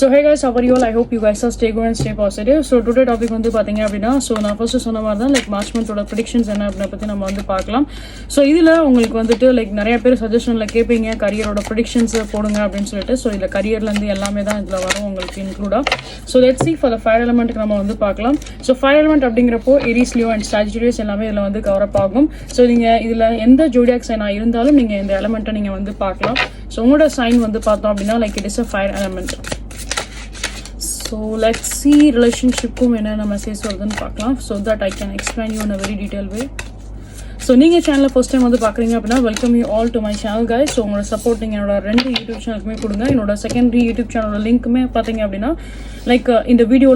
So hey guys, how are you all? I hope you guys are stay good and stay positive. So today topic வந்து பாத்தீங்க அப்படின்னா நான் first சொன்ன மாதிரி தான் மார்ச் மந்தோட ப்ரெடிக்ஷன்ஸ் என்ன அப்படின்னா பத்தி நம்ம வந்து பார்க்கலாம். ஸோ இதுல உங்களுக்கு வந்துட்டு நிறைய பேர் சஜஷன்ல கேட்பீங்க கரியரோட ப்ரெடிக்ஷன்ஸ் போடுங்க அப்படின்னு சொல்லிட்டு. ஸோ இதுல கரியர்ல இருந்து எல்லாமே தான் இதுல வரும் உங்களுக்கு இன்க்ளூடா. So let's see for the fire எலிமெண்ட்க்கு நம்ம வந்து பார்க்கலாம். ஸோ ஃபயர் எலிமெண்ட் அப்படிங்கிறப்போ ஏரிஸ், லியோ அண்ட் சாஜிட்டரியஸ் எல்லாமே இதுல வந்து கவர் அப் ஆகும். ஸோ நீங்க இதுல எந்த ஜோடியாக் சைனா இருந்தாலும் நீங்க இந்த எலிமெண்ட்டை நீங்க வந்து பார்க்கலாம். ஸோ உங்களோட சைன் வந்து பார்த்தோம் அப்படின்னா it is a fire element. So let's see relationship-kum enna message varudhu paakalam so that I can explain you in a very detailed way. So neenga channel first time vandu paakreenga appadina welcome you all to my channel guys. So unga support neenga enoda rendu YouTube channel kume kudunga. Enoda secondary YouTube channel link me pathinga appadina in the video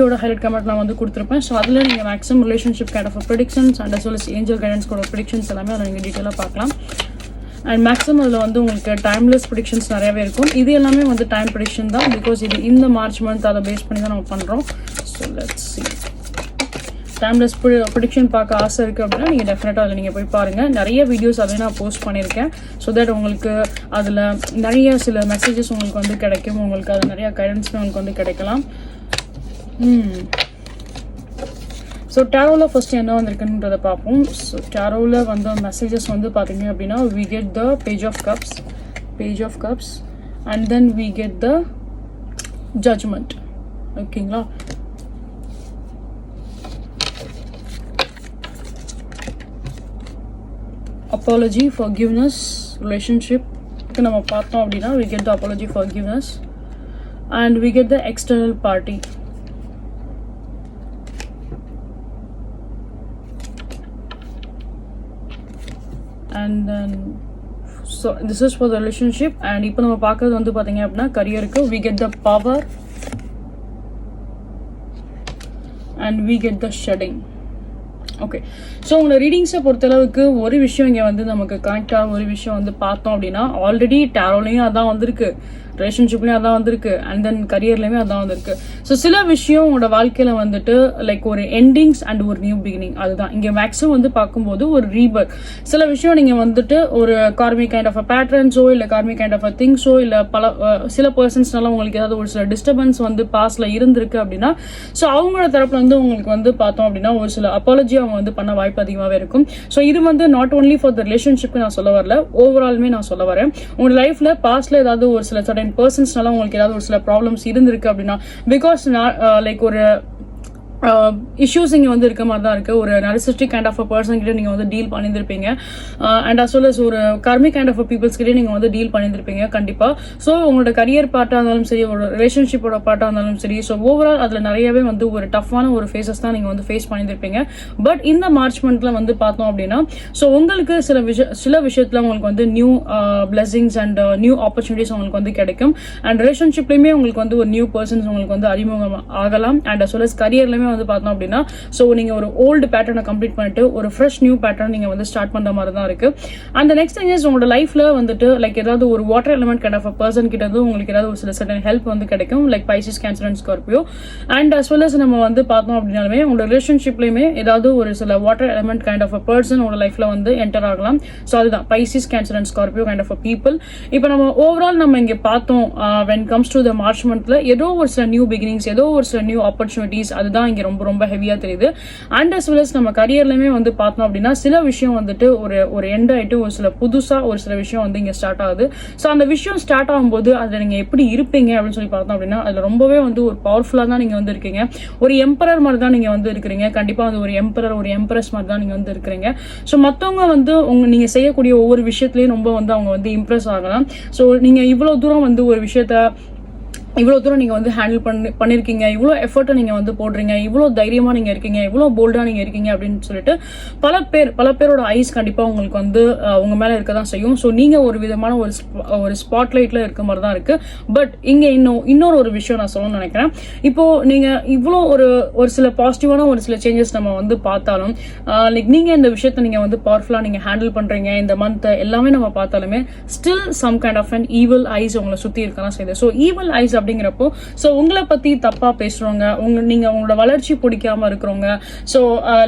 oda highlight comment la vandu kuduthirpen. So adula neenga maximum relationship kind of predictions and as well as angel guidance koda predictions ellame adha neenga detail ah paakalam. And maximum அதில் வந்து உங்களுக்கு timeless predictions நிறையவே இருக்கும். இது எல்லாமே வந்து time prediction தான், because இது இந்த மார்ச் மந்த் அதை பேஸ் பண்ணி தான் நம்ம பண்ணுறோம். So let's see timeless prediction பார்க்க ஆசை இருக்குது அப்படின்னா நீங்கள் டெஃபினட்டாக அதில் நீங்கள் போய் பாருங்கள். நிறைய வீடியோஸ் அதே நான் போஸ்ட் பண்ணியிருக்கேன். ஸோ தட் உங்களுக்கு அதில் நிறைய சில மெசேஜஸ் உங்களுக்கு வந்து கிடைக்கும். உங்களுக்கு அது நிறைய கைடன்ஸ் உங்களுக்கு வந்து கிடைக்கலாம். ஸோ டேரோவில் ஃபர்ஸ்ட் என்ன வந்திருக்குன்றதை பார்ப்போம். ஸோ டேரோவில் வந்த மெசேஜஸ் வந்து பார்த்தீங்க அப்படின்னா we get the page of cups and then we get the judgment. ஓகேங்களா? apology, forgiveness, relationship நம்ம பார்த்தோம் அப்படின்னா we get the apology, forgiveness and we get the external party. And then so this is for the relationship. And இப்போ நம்ம பார்க்கறது வந்து பாத்தீங்க அப்படின்னா கரியருக்கு we get the power and we get the shedding. Okay, so உங்களோட ரீடிங்ஸை பொறுத்தளவுக்கு ஒரு விஷயம் இங்கே வந்து நமக்கு கனெக்டாக ஒரு விஷயம் வந்து பார்த்தோம் அப்படின்னா ஆல்ரெடி டேரோலையும் அதான் வந்திருக்கு, ரிலேஷன்ஷிப்லையும் அதான் வந்திருக்கு, அண்ட் தென் கரியர்லையுமே அதான் வந்திருக்கு. ஸோ சில விஷயம் உங்களோட வாழ்க்கையில் வந்துட்டு ஒரு எண்டிங்ஸ் அண்ட் ஒரு நியூ பிகினிங், அதுதான் இங்கே மேக்ஸிமம் வந்து பார்க்கும்போது ஒரு ரீபர்த். சில விஷயம் நீங்கள் வந்துட்டு ஒரு கார்மிக் கைண்ட் ஆஃப் அ பேட்டர்ன்ஸோ இல்லை கார்மிக் கைண்ட் ஆஃப் அ திங்ஸோ இல்லை சில பர்சன்ஸ்னால உங்களுக்கு ஏதாவது ஒரு சில டிஸ்டர்பன்ஸ் வந்து பாஸ்ட்ல இருந்திருக்கு அப்படின்னா ஸோ அவங்களோட தரப்புல வந்து உங்களுக்கு வந்து பார்த்தோம் அப்படின்னா ஒரு சில அப்பாலஜி அவங்க வந்து பண்ண வாய்ப்பு அதிகமாகவே இருக்கும். ஸோ இது வந்து நாட் ஓன்லி ஃபார் த ரிலேஷன்ஷிப்க்கு நான் சொல்ல வரல, ஓவராலுமே நான் சொல்ல வரேன். உங்களோட லைஃப்ல பாஸ்ட்ல ஏதாவது ஒரு சில சர்டன் பர்சன்ஸ்னால உங்களுக்கு ஏதாவது ஒரு சில ப்ராப்ளம்ஸ் இருந்திருக்கு அப்படின்னா பிகாஸ் ஒரு இஷ்யூஸ் இங்கே வந்து இருக்க மாதிரி தான் இருக்கு. ஒரு narcissistic kind of a person கிட்ட நீங்க வந்து டீல் பண்ணியிருப்பீங்க அண்ட் அஸ் வெல் அஸ் ஒரு karmic kind of a peoples கிட்டே நீங்க வந்து டீல் பண்ணியிருப்பீங்க கண்டிப்பா. ஸோ உங்களோட கரியர் பார்ட்டா இருந்தாலும் சரி, ஒரு ரிலேஷன்ஷிப்போட பார்ட்டா இருந்தாலும் சரி, ஸோ ஓவரால் அதுல நிறையவே வந்து ஒரு டஃப்பான ஒரு ஃபேஸஸ் தான் நீங்க வந்து ஃபேஸ் பண்ணியிருப்பீங்க. பட் இந்த மார்ச் மந்த்ல வந்து பார்த்தோம் அப்படின்னா ஸோ உங்களுக்கு சில விஷயத்துல உங்களுக்கு வந்து new blessings and new opportunities உங்களுக்கு வந்து கிடைக்கும். அண்ட் ரிலேஷன்ஷிப்லயுமே உங்களுக்கு வந்து ஒரு நியூ பர்சன்ஸ் உங்களுக்கு வந்து அறிமுகம் ஆகலாம். அண்ட் அஸ் வெல் அஸ் கரியர்லயுமே வந்து பார்த்தோம் அப்படின்னா சோ நீங்க ஒரு ஓல்டு பேட்டர்னை கம்ப்ளீட் பண்ணிட்டு ஒரு ஃப்ரெஷ் நியூ பேட்டர்ன் நீங்க வந்து ஸ்டார்ட் பண்ற மாதிரி தான் இருக்கு. அந்த நெக்ஸ்ட் திங் இஸ் உங்களோட லைஃப்ல வந்துட்டு ஏதாவது ஒரு water element kind of a person கிட்ட இருந்து உங்களுக்கு ஏதாவது ஒரு சில சர்டன் ஹெல்ப் வந்து கிடைக்கும், Pisces, Cancer and Scorpio. And as well as நம்ம வந்து பார்த்தோம் அப்படின்னாலுமே உங்களோட ரிலேஷன்ஷிப்லயுமே ஏதாவது ஒரு சில water element kind of a person உங்களோட லைஃப்ல வந்து என்டர் ஆகலாம். ஸோ அதுதான் Pisces, Cancer and Scorpio kind of a people. இப்போ நம்ம ஓவரால் நம்ம இங்க பார்த்தோம் when comes to the March மந்த்ல ஏதோ ஒரு சில நியூ பிகினிங்ஸ், ஏதோ ஒரு சில நியூ ஆப்பர்ச்சுனிட்டிஸ், அதுதான் இங்க ரொம்ப ரொம்ப ஹெவியா தெரியுது. அண்ட் அஸ் வெல் அஸ் நம்ம கரியர்லயுமே வந்து பார்த்தோம் அப்படின்னா சில விஷயம் வந்துட்டு ஒரு எண்ட் ஆயிட்டு ஒரு சில புதுசா ஒரு சில விஷயம் வந்து இங்க ஸ்டார்ட் ஆகுது. ஸோ அந்த விஷயம் ஸ்டார்ட் ஆகும்போது அதுல நீங்க எப்படி இருப்பீங்க அப்படின்னு சொல்லி பார்த்தோம் அப்படின்னா அதுல ரொம்பவே வந்து ஒரு பவர்ஃபுல்லா தான் நீங்க வந்து இருக்கீங்க. ஒரு எம்பரர் மாதிரி தான் நீங்க வந்து இருக்கிறீங்க. கண்டிப்பா வந்து ஒரு எம்பரர், ஒரு எம்பரஸ் மாதிரி தான் நீங்க வந்து இருக்கிறீங்க. ஸோ மத்தவங்க வந்து நீங்க செய்யக்கூடிய ஒவ்வொரு விஷயத்திலயும் ரொம்ப வந்து அவங்க வந்து இம்ப்ரெஸ் ஆகலாம். ஸோ நீங்க இவ்வளவு தூரம் வந்து ஒரு விஷயத்த இவ்வளவு தூரம் நீங்க வந்து ஹேண்டில் பண்ணிருக்கீங்க, இவ்வளவு எஃபர்ட்டை நீங்க வந்து போடுறீங்க, இவ்வளவு தைரியமா நீங்க இருக்கீங்க, இவ்வளவு போல்டா நீங்க இருக்கீங்க அப்படின்னு சொல்லிட்டு பல பேரோட ஐஸ் கண்டிப்பா உங்களுக்கு வந்து உங்க மேல இருக்கதான் செய்யும். ஸோ நீங்க ஒரு விதமான ஒரு ஸ்பாட்லைட்ல இருக்க மாதிரி தான் இருக்கு. பட் இங்க இன்னொரு ஒரு விஷயம் நான் சொல்லணும்னு நினைக்கிறேன். இப்போ நீங்க இவ்வளவு ஒரு சில பாசிட்டிவான ஒரு சில சேஞ்சஸ் நம்ம வந்து பார்த்தாலும் நீங்க இந்த விஷயத்த நீங்க வந்து பவர்ஃபுல்லா நீங்க ஹேண்டில் பண்றீங்க இந்த மந்த் எல்லாமே நம்ம பார்த்தாலுமே still some kind of an evil eyes உங்களை சுத்தி இருக்கலாம் செய்யுது. ஸோ ஈவில் ஐஸ் அப்படிங்கிறப்போ ஸோ உங்களை பத்தி தப்பா பேசுறவங்க, நீங்க உங்களோட வளர்ச்சி பிடிக்காம இருக்கிறவங்க, ஸோ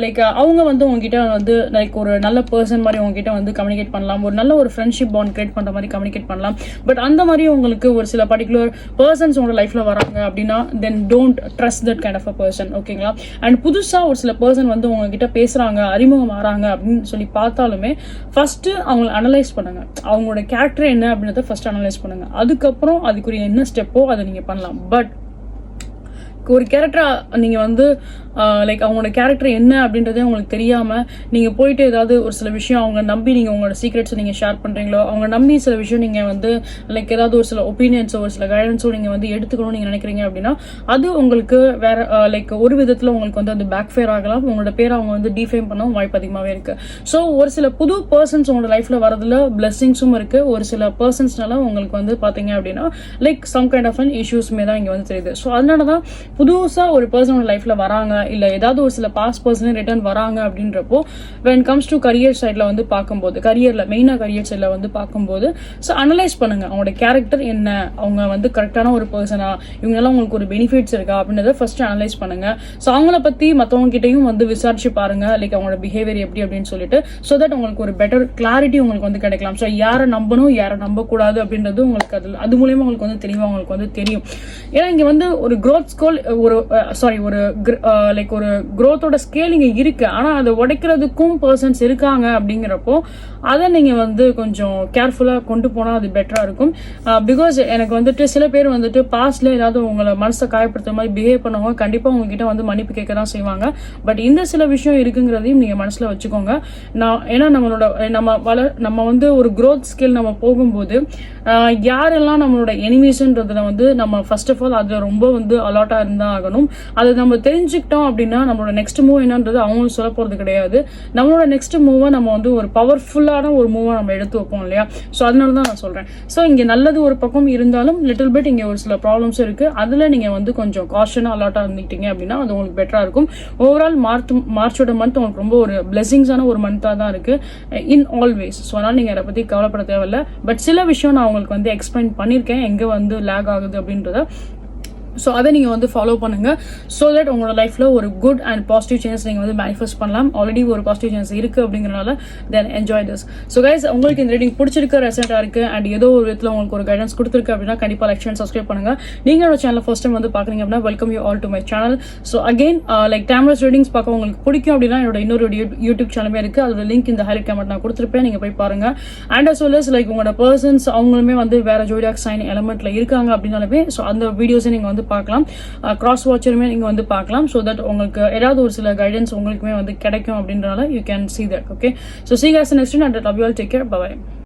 லைக் அவங்க வந்து உங்ககிட்ட வந்து லைக் ஒரு நல்ல பர்சன் மாதிரி உங்ககிட்ட வந்து கம்யூனிகேட் பண்ணலாம், ஒரு நல்ல ஒரு ஃப்ரெண்ட்ஷிப் பாண்ட் கிரியேட் பண்ற மாதிரி கம்யூனிகேட் பண்ணலாம். பட் அந்த மாதிரி உங்களுக்கு ஒரு சில பர்டிகுலர் பர்சன்ஸ் உங்களோட லைஃப்ல வராங்க அப்படின்னா then don't trust that kind of a person. ஓகேங்களா? அண்ட் புதுசா ஒரு சில பர்சன் வந்து உங்ககிட்ட பேசுறாங்க, அறிமுகம் ஆறாங்க அப்படின்னு சொல்லி பார்த்தாலுமே ஃபர்ஸ்ட் அவங்களை அனலைஸ் பண்ணுங்க. அவங்களோட கேரக்டர் என்ன அப்படின்றத ஃபர்ஸ்ட் அனலைஸ் பண்ணுங்க. அதுக்கப்புறம் அதுக்குரிய என்ன ஸ்டெப்போ அதை நீங்க பண்ணலாம். பட் ஒரு கேரக்டரா நீங்க வந்து லைக் அவங்களோட கேரக்டர் என்ன அப்படின்றதே உங்களுக்கு தெரியாம நீங்க போயிட்டு ஏதாவது ஒரு சில விஷயம் அவங்க நம்பி நீங்க உங்களோட சீக்ரெட்ஸ் நீங்க ஷேர் பண்றீங்களோ, அவங்க நம்பி சில விஷயம் நீங்க வந்து லைக் ஏதாவது ஒரு சில ஒப்பீனியன்ஸோ ஒரு சில கைடன்ஸோ நீங்க வந்து எடுத்துக்கணும்னு நீங்க நினைக்கிறீங்க அப்படின்னா அது உங்களுக்கு வேற லைக் ஒரு விதத்துல உங்களுக்கு வந்து அது பேக் ஃபேர் ஆகலாம். உங்களோட பேரை அவங்க வந்து டிஃபேம் பண்ணவும் வாய்ப்பு அதிகமாவே இருக்கு. ஸோ ஒரு சில புது பர்சன்ஸ் உங்களோட லைஃப்ல வரதுல பிளெஸிங்ஸும் இருக்கு. ஒரு சில பர்சன்ஸ்னால உங்களுக்கு வந்து பாத்தீங்க அப்படின்னா like some kind of un இஷ்யூஸ்மே தான் இங்க வந்து தெரியுது. ஸோ அதனாலதான் புதுசா ஒரு பர்சனோட லைஃப்ல வராங்க, இல்ல ஏதாவது ஒரு சில பாஸ்ட் பர்சன் ரிட்டர்ன் வராங்க அப்படின்றப்போ when comes to கரியர் சைட்ல வந்து பார்க்கும்போது, கரியர்ல மெயினா கரியர் சைட்ல வந்து பார்க்கும்போது ஸோ அனலைஸ் பண்ணுங்க அவங்களோட கேரக்டர் என்ன, அவங்க வந்து கரெக்டான ஒரு பர்சனா, இவங்கெல்லாம் உங்களுக்கு ஒரு பெனிஃபிட்ஸ் இருக்கா அப்படின்றத ஃபர்ஸ்ட் அனலைஸ் பண்ணுங்க. ஸோ அவங்கள பத்தி மற்றவங்க கிட்டையும் வந்து விசாரிச்சு பாருங்க, லைக் அவங்களோட பிஹேவியர் எப்படி அப்படின்னு சொல்லிட்டு, ஸோ தட் உங்களுக்கு ஒரு பெட்டர் கிளாரிட்டி உங்களுக்கு வந்து கிடைக்கலாம். ஸோ யாரை நம்பணும் யாரை நம்பக்கூடாது அப்படின்றது உங்களுக்கு அது மூலியமா உங்களுக்கு வந்து தெளிவா உங்களுக்கு வந்து தெரியும். ஏன்னா இங்க வந்து ஒரு growth ஸ்கோல் ஒரு லைக் ஒரு growthோட ஸ்கேல் இங்க இருக்கு. ஆனா அதை உடைக்கிறதுக்கும் பர்சன்ஸ் இருக்காங்க அப்படிங்கிறப்போ அதை நீங்க வந்து கொஞ்சம் கேர்ஃபுல்லா கொண்டு போனா அது பெட்டரா இருக்கும். பிகாஸ் எனக்கு வந்துட்டு சில பேர் வந்துட்டு பாஸ்ட்ல ஏதாவது உங்களை மனசை காயப்படுத்துற மாதிரி பிஹேவ் பண்ணவங்க கண்டிப்பா உங்ககிட்ட வந்து மன்னிப்பு கேட்க தான் செய்வாங்க. பட் இந்த சில விஷயம் இருக்குங்கிறதையும் நீங்க மனசுல வச்சுக்கோங்க. ஏன்னா நம்ம வந்து ஒரு growth ஸ்கேல் நம்ம போகும்போது யாரெல்லாம் நம்மளோட எனிமீஸ்ன்றதுல வந்து நம்ம ஃபர்ஸ்ட் ஆஃப் ஆல் அதுல ரொம்ப வந்து அலாட்டா இருந்தா ஆகணும். அதை நம்ம தெரிஞ்சுக்கிட்டோம் அப்படின்னா நம்மளோட நெக்ஸ்ட் மூவ் என்னன்றது அவங்களும் சொல்ல போறது கிடையாது. நம்மளோட நெக்ஸ்ட் மூவை நம்ம வந்து ஒரு பவர்ஃபுல்லான ஒரு மூவை நம்ம எடுத்து வைப்போம் இல்லையா? ஸோ அதனாலதான் நான் சொல்றேன். ஸோ இங்க நல்லது ஒரு பக்கம் இருந்தாலும் லிட்டில் பிட் இங்க ஒரு சில ப்ராப்ளம்ஸ் இருக்கு. அதுல நீங்க வந்து கொஞ்சம் காஷனா அலாட்டா இருந்துட்டீங்க அப்படின்னா அது உங்களுக்கு பெட்டரா இருக்கும். ஓவரால் மார்ச்சோட மந்த் உங்களுக்கு ரொம்ப ஒரு பிளெஸிங்ஸான ஒரு மந்தா தான் இருக்கு இன் ஆல்வேஸ். ஸோ அதனால நீங்க அதை பத்தி கவலைப்பட தேவையில்லை. பட் சில விஷயம் நான் உங்களுக்கு வந்து எக்ஸ்பிளைன் பண்ணிருக்கேன் எங்க வந்து லேக் ஆகுது அப்படின்றத. ஸோ அதை நீங்கள் வந்து ஃபாலோ பண்ணுங்க. ஸோ தட் உங்களோட லைஃப்ல ஒரு குட் அண்ட் பாசிட்டிவ் சேஞ்சஸ் நீங்கள் வந்து மேனிஃபெஸ்ட் பண்ணலாம். ஆல்ரெடி ஒரு பாசிட்டிவ் சேஞ்சஸ் இருக்கு அப்படிங்கிறனால தென் என்ஜாய் திஸ். ஸோ கைஸ், உங்களுக்கு இந்த ரீடிங் பிடிச்சிருக்கு, ரெசென்ட்டா இருக்கு அண்ட் ஏதோ ஒரு விதத்தில் உங்களுக்கு ஒரு கைடன்ஸ் கொடுத்துருக்கு அப்படின்னா கண்டிப்பாக லைக் அண்ட் சப்ஸ்கிரைப் பண்ணுங்க. நீங்க என்னோட சேனல் ஃபர்ஸ்ட் டைம் வந்து பாக்குறீங்க அப்படின்னா welcome you all to my channel. So again like timeless readings பார்க்க உங்களுக்கு பிடிக்கும் அப்படின்னா என்னோட இன்னொரு யூடியூப் சேனலுமே இருக்கு. அதோட லிங்க் இந்த ஹைலைட் கமெண்ட் நான் கொடுத்துருப்பேன், நீங்க போய் பாருங்க. And as well as like உங்களோட பர்சன்ஸ் அவங்களுமே வந்து வேற ஜோடியாக் சைன் எலமெண்ட்ல இருக்காங்க அப்படின்னாலுமே ஸோ அந்த வீடியோஸை நீங்க வந்து பார்க்கலாம். கிராஸ் வாட்சருமே நீங்க வந்து பார்க்கலாம். ஸோ தட் உங்களுக்கு ஏதாவது ஒரு சில கைடன்ஸ் உங்களுக்குமே வந்து கிடைக்கும் அப்படின்றனால you can see that. Okay, so see you guys next time and love you all, take care, bye bye.